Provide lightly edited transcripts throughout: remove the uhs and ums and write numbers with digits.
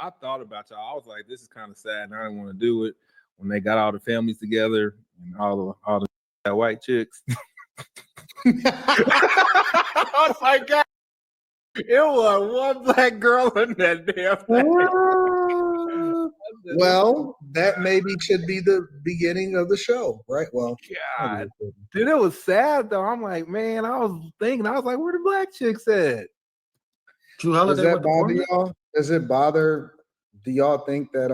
I thought about y'all. I was like, this is kind of sad, and I didn't want to do it when they got all the families together and all the white chicks. I was like, God, it was one black girl in that damn thing. Well, that maybe should be the beginning of the show, right? Well, God, dude, it was sad though. I'm like, man, I was like, where the black chicks at? Does that bother y'all? Does it bother? Do y'all think that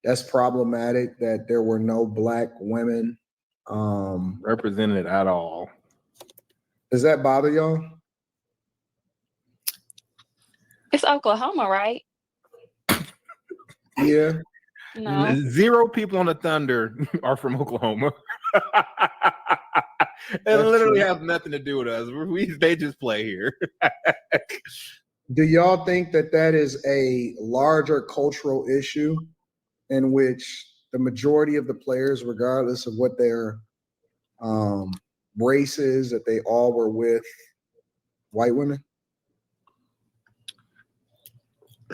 that's problematic that there were no black women represented at all? Does that bother y'all? It's Oklahoma, right? Yeah. No. 0 people on the Thunder are from Oklahoma. It literally has nothing to do with us. They just play here. Do y'all think that that is a larger cultural issue in which the majority of the players, regardless of what their race is, that they all were with white women?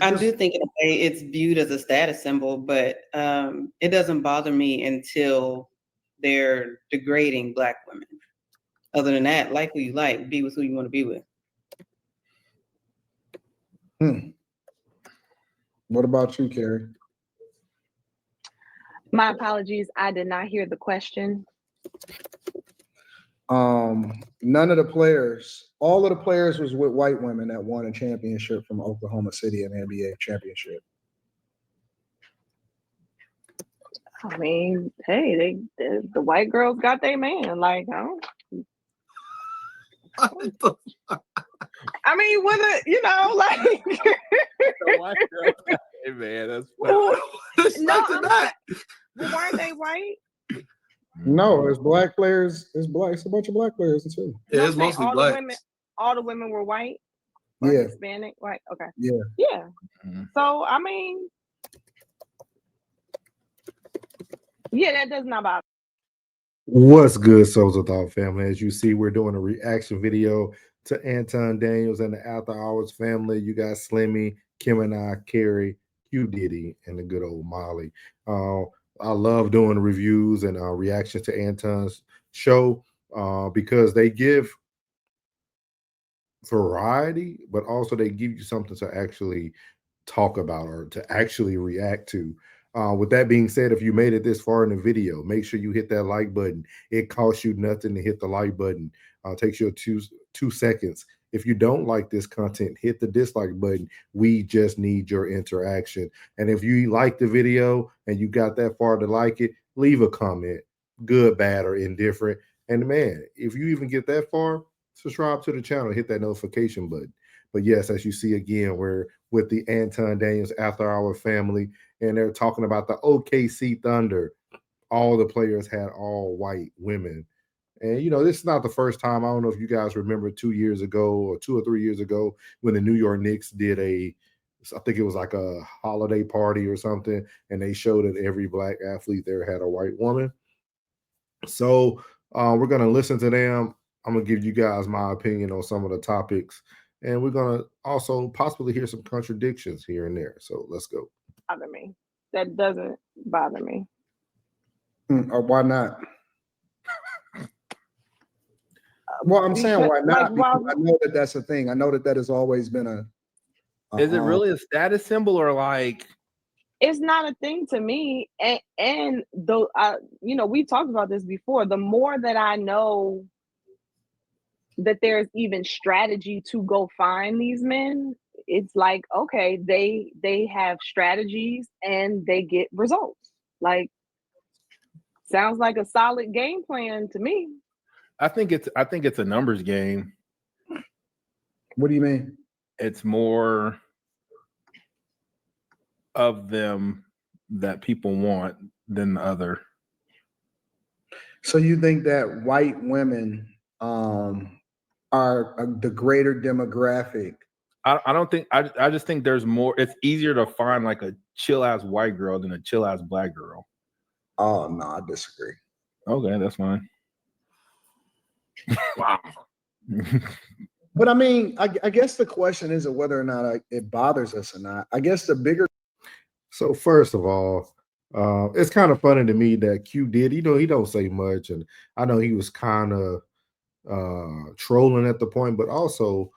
I do think in a way it's viewed as a status symbol, but it doesn't bother me until they're degrading black women. Other than that, like who you like, be with who you want to be with. What about you, Carrie? My apologies, I did not hear the question. None of the players, all of the players was with white women that won a championship from Oklahoma City, an NBA championship. I mean, hey, the white girls got their man. Like, I mean, whether like the white girl got their man. That's funny. Weren't they white? No, it's black players. It's a bunch of black players too. Yeah, it's mostly black. All the women were white. Yeah. Hispanic, white. Okay. Yeah. Yeah. Mm-hmm. So I mean, yeah, that does not bother. What's good, Souls of Thought family? As you see, we're doing a reaction video to Anton Daniels and the After Hours family. You got Slimmy, Kim and I, Carrie, Q Diddy, and the good old Molly. I love doing reviews and reactions to Anton's show because they give variety, but also they give you something to actually talk about or to actually react to. With that being said, if you made it this far in the video, make sure you hit that like button. It costs you nothing to hit the like button. Takes you two seconds. If you don't like this content, hit the dislike button. We just need your interaction. And if you like the video and you got that far to like it, leave a comment, good, bad, or indifferent. And man, if you even get that far, subscribe to the channel, hit that notification button. But yes, as you see again, we're with the Anton Daniels After Hour family, and they're talking about the OKC Thunder. All the players had all white women. And, you know, this is not the first time. I don't know if you guys remember 2 years ago or 2 or 3 years ago when the New York Knicks did I think it was like a holiday party or something, and they showed that every black athlete there had a white woman. So we're going to listen to them. I'm going to give you guys my opinion on some of the topics, and we're going to also possibly hear some contradictions here and there. So let's go. Bother me. That doesn't bother me. Or why not? Well, I'm saying why not? Because I know that that's a thing. I know that that has always been a. Is it really a status symbol or like? It's not a thing to me. And though, we talked about this before. The more that I know that there's even strategy to go find these men, it's like, okay, they have strategies and they get results. Like, sounds like a solid game plan to me. I think it's a numbers game. What do you mean? It's more of them that people want than the other. So you think that white women are the greater demographic? I don't think. I just think there's more. It's easier to find like a chill ass white girl than a chill ass black girl. Oh no, I disagree. Okay, that's fine. Wow. But I mean, I guess the question isn't whether or not it bothers us or not. I guess the bigger. So first of all, it's kind of funny to me that Q did. He don't say much, and I know he was kind of trolling at the point, but also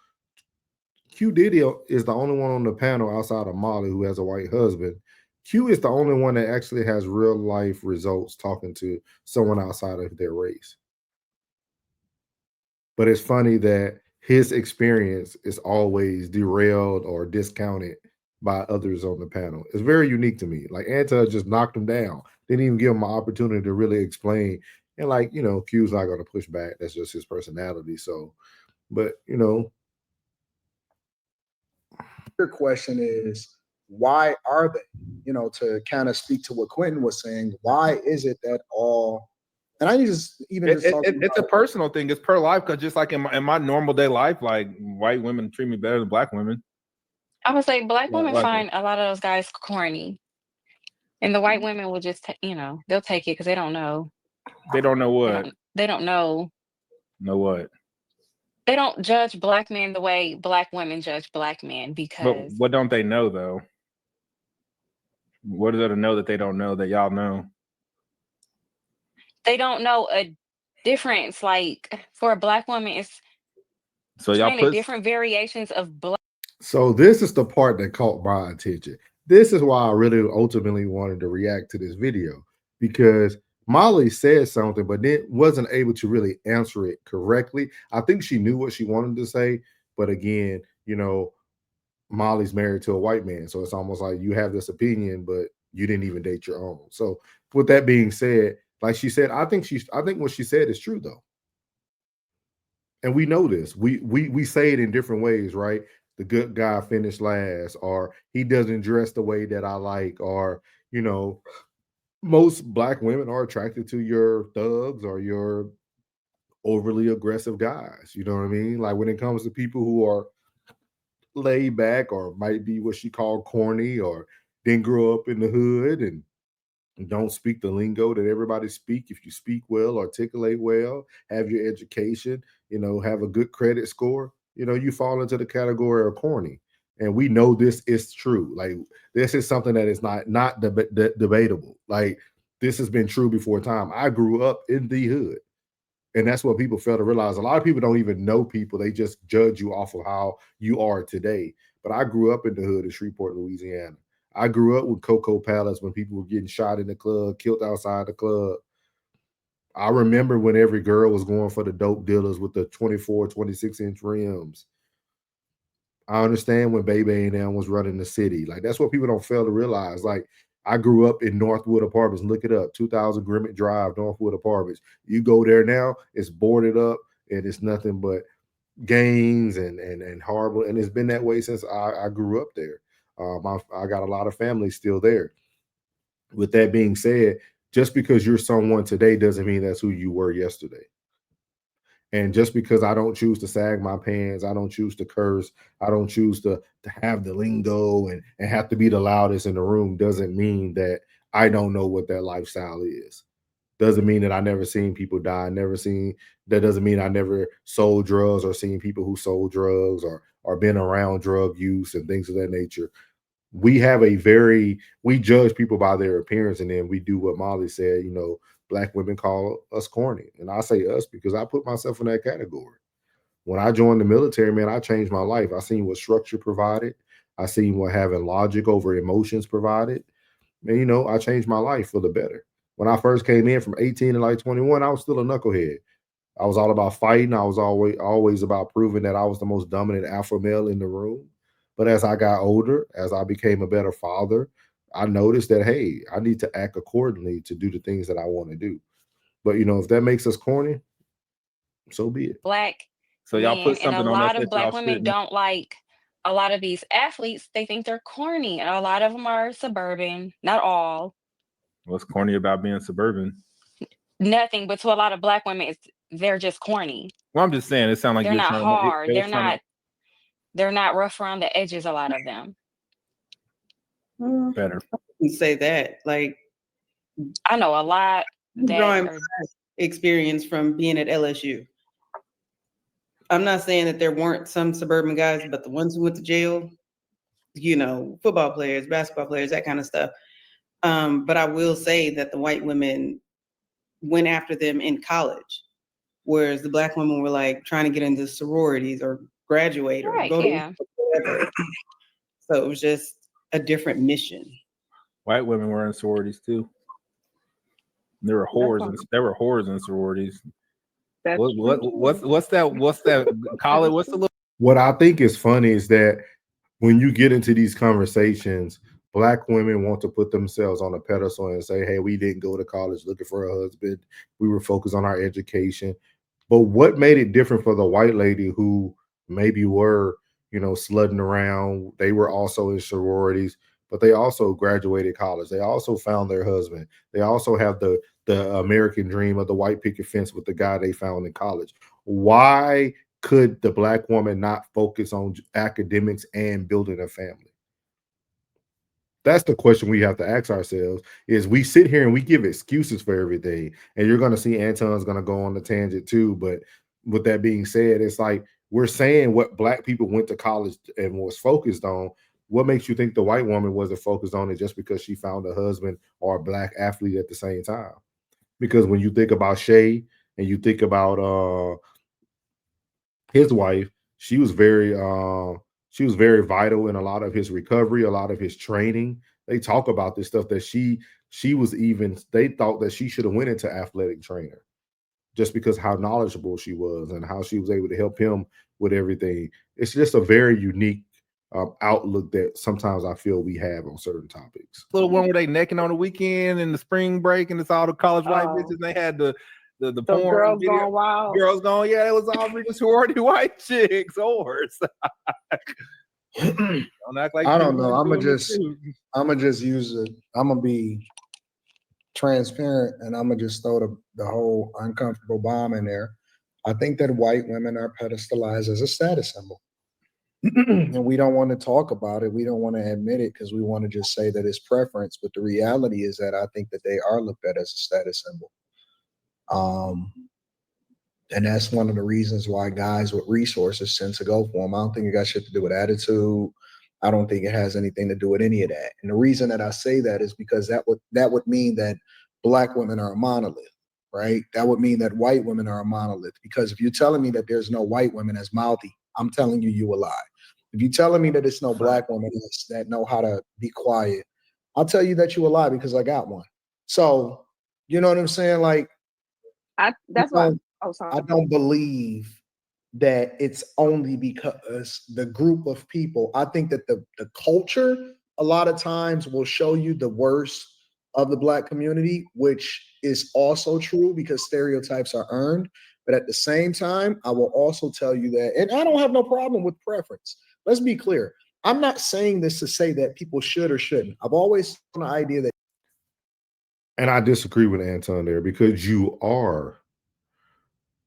Q Diddy is the only one on the panel outside of Molly who has a white husband. Q is the only one that actually has real life results talking to someone outside of their race. But it's funny that his experience is always derailed or discounted by others on the panel. It's very unique to me. Like Anton just knocked him down. Didn't even give him an opportunity to really explain. And like, Q's not going to push back. That's just his personality. So, but Your question is, why are they? To kind of speak to what Quentin was saying, why is it that all? And I just it's a personal thing. It's per life, because just like in my normal day life, like white women treat me better than black women. I would say black women like find a lot of those guys corny, and the white women will just they'll take it because they don't know. They don't know what. They don't know. Know what? They don't judge black men the way black women judge black men, But because what don't they know though? What is there to know that they don't know that y'all know? they don't know a difference. Like for a black woman, it's So y'all put different variations of black. So this is the part that caught my attention. This is why I really ultimately wanted to react to this video, because Molly said something, but then wasn't able to really answer it correctly. I think she knew what she wanted to say, but again, Molly's married to a white man, so it's almost like you have this opinion, but you didn't even date your own. So with that being said, like she said, I think what she said is true though. And we know this. We say it in different ways, right? The good guy finished last, or he doesn't dress the way that I like, or most black women are attracted to your thugs or your overly aggressive guys. You know what I mean? Like when it comes to people who are laid back or might be what she called corny, or didn't grow up in the hood and don't speak the lingo that everybody speak. If you speak well, articulate well, have your education, have a good credit score, you fall into the category of corny. And we know this is true. Like this is something that is not debatable. Like this has been true before time. I grew up in the hood. And that's what people fail to realize. A lot of people don't even know people. They just judge you off of how you are today. But I grew up in the hood in Shreveport, Louisiana. I grew up with Cocoa Palace when people were getting shot in the club, killed outside the club. I remember when every girl was going for the dope dealers with the 24, 26-inch rims. I understand when Baby and them was running the city. Like that's what people don't fail to realize. Like I grew up in Northwood Apartments. Look it up, 2000 Grimmett Drive, Northwood Apartments. You go there now, it's boarded up and it's nothing but gangs and horrible. And it's been that way since I grew up there. I got a lot of family still there. With that being said, just because you're someone today doesn't mean that's who you were yesterday. And just because I don't choose to sag my pants, I don't choose to curse, I don't choose to have the lingo and have to be the loudest in the room doesn't mean that I don't know what that lifestyle is. Doesn't mean that I never seen people die. That doesn't mean I never sold drugs or seen people who sold drugs or been around drug use and things of that nature. We judge people by their appearance, and then we do what Molly said, black women call us corny. And I say us because I put myself in that category. When I joined the military, man, I changed my life. I seen what structure provided. I seen what having logic over emotions provided. And, I changed my life for the better. When I first came in from 18 to like 21, I was still a knucklehead. I was all about fighting. I was always about proving that I was the most dominant alpha male in the room. But as I got older, as I became a better father, I noticed that, hey, I need to act accordingly to do the things that I want to do. But, if that makes us corny, so be it. Black So y'all men, put and a something on lot that of black y'all women shouldn't. don't like a lot of these athletes. They think they're corny, and a lot of them are suburban. Not all. What's corny about being suburban? Nothing, but to a lot of black women, they're just corny. Well, I'm just saying, it sounds like They're you're not trying hard. to. They're not rough around the edges. A lot of them. Better. You say that, like I know a lot I'm that drawing are. experience from being at LSU. I'm not saying that there weren't some suburban guys, but the ones who went to jail, you know, football players, basketball players, that kind of stuff. But I will say that the white women went after them in college, whereas the black women were like trying to get into sororities or graduate or Right, go to yeah. whatever. So it was just a different mission. White women were in sororities too. There were whores. There were whores in sororities. What's that? Call it. What's the little? What I think is funny is that when you get into these conversations, black women want to put themselves on a pedestal and say, hey, we didn't go to college looking for a husband. We were focused on our education. But what made it different for the white lady who maybe were, you know, sludding around? They were also in sororities, but they also graduated college. They also found their husband. They also have the American dream of the white picket fence with the guy they found in college. Why could the black woman not focus on academics and building a family? That's the question we have to ask ourselves. Is we sit here and we give excuses for everything, and you're going to see Anton's going to go on the tangent too. But with that being said, it's like we're saying what black people went to college and was focused on. What makes you think the white woman wasn't focused on it just because she found a husband or a black athlete at the same time? Because when you think about Shay and you think about his wife, she was very vital in a lot of his recovery, a lot of his training. They talk about this stuff that she was even, they thought that she should have went into athletic trainer just because how knowledgeable she was and how she was able to help him with everything. It's just a very unique outlook that sometimes I feel we have on certain topics. Little one where they necking on the weekend and the spring break, and it's all the college white bitches. And they had the porn girls video. gone wild. Girls going, yeah, it was all freaking sorority white chicks, whores. Don't act like I don't know. I'm gonna just use it. I'm gonna be transparent, and I'm gonna just throw the whole uncomfortable bomb in there. I think that white women are pedestalized as a status symbol. And we don't want to talk about it. We don't want to admit it because we want to just say that it's preference. But the reality is that I think that they are looked at as a status symbol. And that's one of the reasons why guys with resources tend to go for them. I don't think it got shit to do with attitude. I don't think it has anything to do with any of that. And the reason that I say that is because that would mean that black women are a monolith, right? That would mean that white women are a monolith. Because if you're telling me that there's no white women as mouthy, I'm telling you a lie. If you're telling me that it's no black women that know how to be quiet, I'll tell you that you a lie because I got one. So, you know what I'm saying? Like, I don't believe that it's only because the group of people. I think that the culture a lot of times will show you the worst of the black community, which is also true because stereotypes are earned. But at the same time, I will also tell you that, and I don't have no problem with preference. Let's be clear. I'm not saying this to say that people should or shouldn't. I've always had the idea that. And I disagree with Anton there because you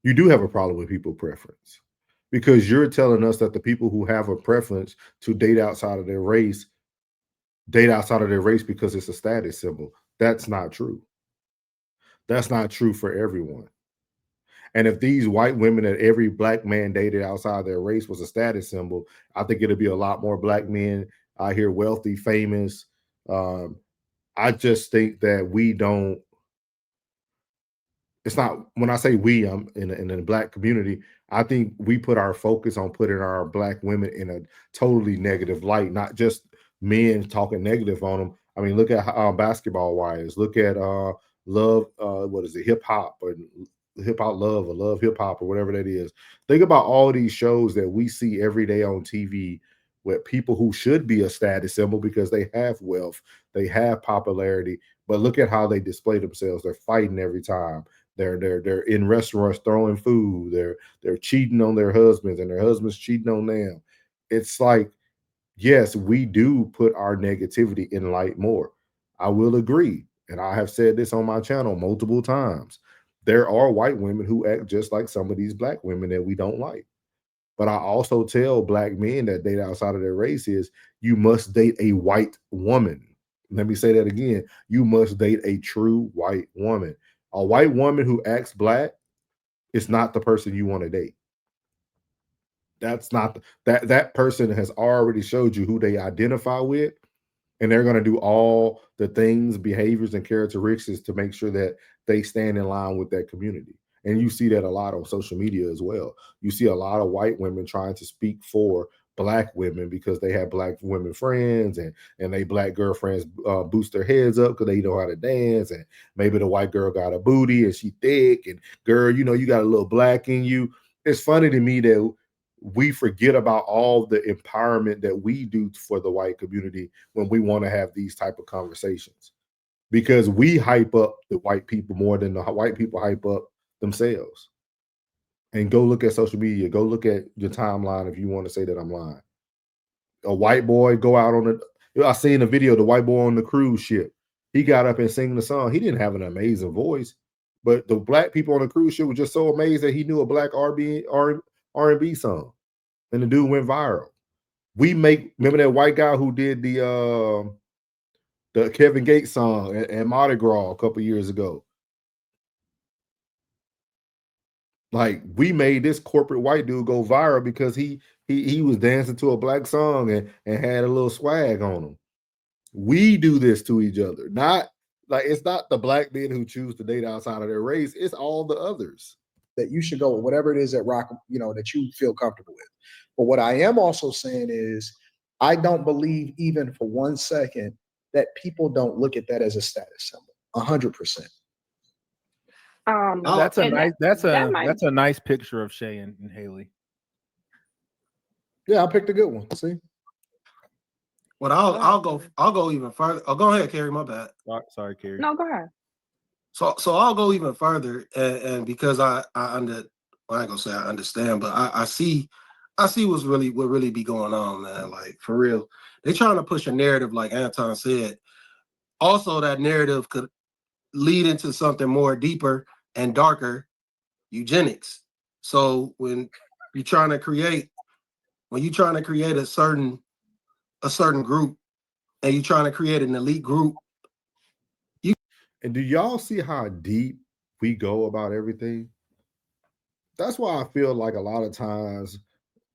do have a problem with people preference because you're telling us that the people who have a preference to date outside of their race because it's a status symbol. That's not true. That's not true for everyone. And if these white women that every black man dated outside their race was a status symbol, I think it'll be a lot more black men out here, wealthy, famous. I just think that we don't. It's not, when I say we, I'm in the black community. I think we put our focus on putting our black women in a totally negative light, not just men talking negative on them. I mean, look at Basketball Wives. Look at Love. What is it? Hip Hop or Hip Hop Love or Love Hip Hop or whatever that is. Think about all these shows that we see every day on TV with people who should be a status symbol because they have wealth, they have popularity, but look at how they display themselves. They're fighting every time. They're in restaurants throwing food. They're cheating on their husbands and their husbands cheating on them. It's like, yes, we do put our negativity in light more. I will agree. And I have said this on my channel multiple times. There are white women who act just like some of these black women that we don't like. But I also tell black men that date outside of their race is you must date a white woman. Let me say that again. You must date a true white woman. A white woman who acts black is not the person you want to date. that's not that person has already showed you who they identify with, and they're going to do all the things, behaviors, and characteristics to make sure that they stand in line with that community. And you see that a lot on social media as well. You see a lot of white women trying to speak for Black women because they have Black women friends, and they Black girlfriends boost their heads up because they know how to dance, and maybe the white girl got a booty and she thick, and girl, you know, you got a little Black in you. It's funny to me that we forget about all the empowerment that we do for the white community when we want to have these type of conversations, because we hype up the white people more than the white people hype up themselves. And go look at social media, go look at your timeline if you want to say that I'm lying. A white boy go out on I seen a video, the white boy on the cruise ship. He got up and sang the song. He didn't have an amazing voice, but the Black people on the cruise ship were just so amazed that he knew a Black R&B song, and the dude went viral. Remember that white guy who did the Kevin Gates song at Mardi Gras a couple years ago? Like, we made this corporate white dude go viral because he was dancing to a Black song and had a little swag on him. We do this to each other. Not like, it's not the Black men who choose to date outside of their race. It's all the others. That you should go with whatever it is that rock, you know, that you feel comfortable with. But what I am also saying is, I don't believe even for 1 second that people don't look at that as a status symbol. 100%. That's a nice picture of Shay and Haley. Yeah, I picked a good one. See, Well, I'll go even further. Oh, go ahead, Carrie. My bad. Sorry, Carrie. No, go ahead. So I'll go even further, and because I ain't gonna say I understand, but I see what really be going on, man. Like, for real, they trying to push a narrative, like Anton said. Also, that narrative could lead into something more deeper and darker, eugenics. So when you're trying to create a certain group, and you're trying to create an elite group. And do y'all see how deep we go about everything? That's why I feel like a lot of times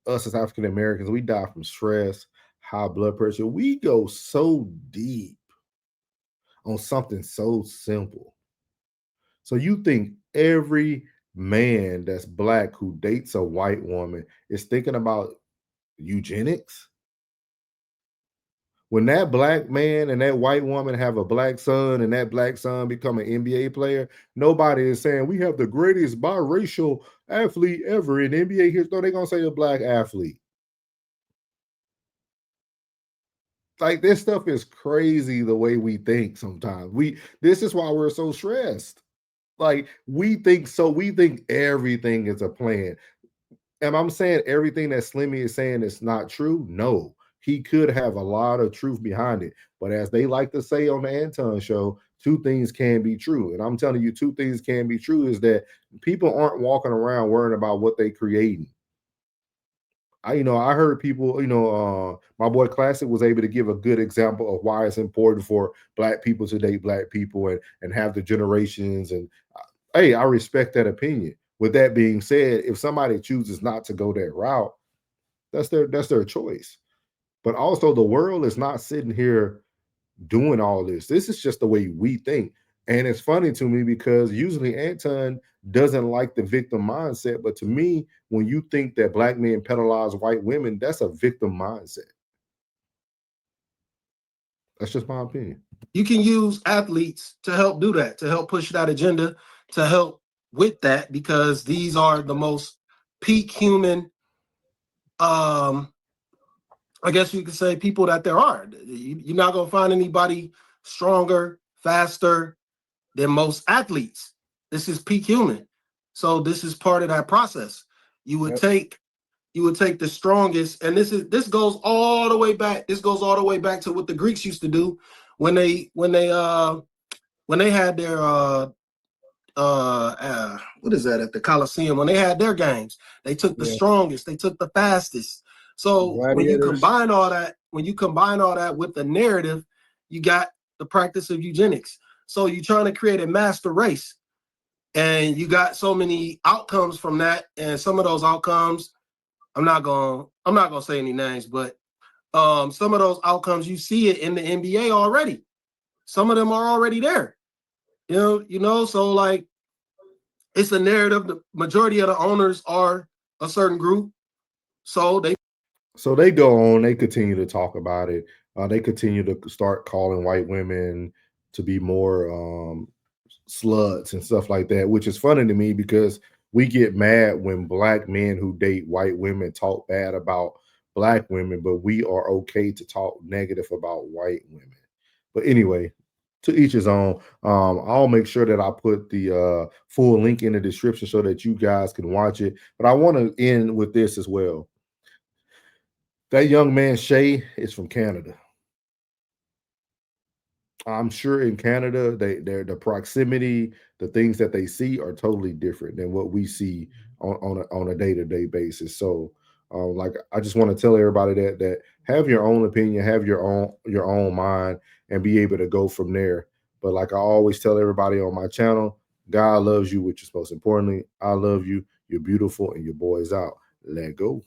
us as African Americans, we die from stress, high blood pressure. We go so deep on something so simple. So you think every man that's Black who dates a white woman is thinking about eugenics? When that Black man and that white woman have a Black son, and that Black son become an NBA player, nobody is saying we have the greatest biracial athlete ever in NBA history. No, they're going to say a Black athlete. Like, this stuff is crazy the way we think sometimes. This is why we're so stressed. Like, we think everything is a plan. And I'm saying everything that Slimmy is saying is not true. No, he could have a lot of truth behind it. But as they like to say on the Anton show, two things can be true. And I'm telling you, two things can be true is that people aren't walking around worrying about what they're creating. I heard people, my boy Classic was able to give a good example of why it's important for Black people to date Black people and have the generations. And hey, I respect that opinion. With that being said, if somebody chooses not to go that route, that's their choice. But also, the world is not sitting here doing all this. This is just the way we think. And it's funny to me because usually Anton doesn't like the victim mindset. But to me, when you think that Black men penalize white women, that's a victim mindset. That's just my opinion. You can use athletes to help do that, to help push that agenda, to help with that, because these are the most peak human, I guess you could say, people that there are. You're not going to find anybody stronger, faster than most athletes. This is peak human. So this is part of that process. You would take the strongest, and this goes all the way back. This goes all the way back to what the Greeks used to do when they had their what is that, at the Colosseum, when they had their games. They took the strongest, they took the fastest. So when you combine all that with the narrative, you got the practice of eugenics. So you're trying to create a master race, and you got so many outcomes from that, and some of those outcomes I'm not gonna say any names, but some of those outcomes, you see it in the NBA already. Some of them are already there. You know, so like it's a narrative. The majority of the owners are a certain group. So they go on, they continue to talk about it. They continue to start calling white women to be more sluts and stuff like that, which is funny to me because we get mad when black men who date white women talk bad about black women, but we are okay to talk negative about white women. But anyway, to each his own. I'll make sure that I put the full link in the description so that you guys can watch it. But I want to end with this as well. That young man, Shay, is from Canada. I'm sure in Canada, the proximity, the things that they see are totally different than what we see on a day-to-day basis. So, like, I just want to tell everybody that have your own opinion, have your own mind, and be able to go from there. But like I always tell everybody on my channel, God loves you, which is most importantly. I love you. You're beautiful, and your boy's out. Let go.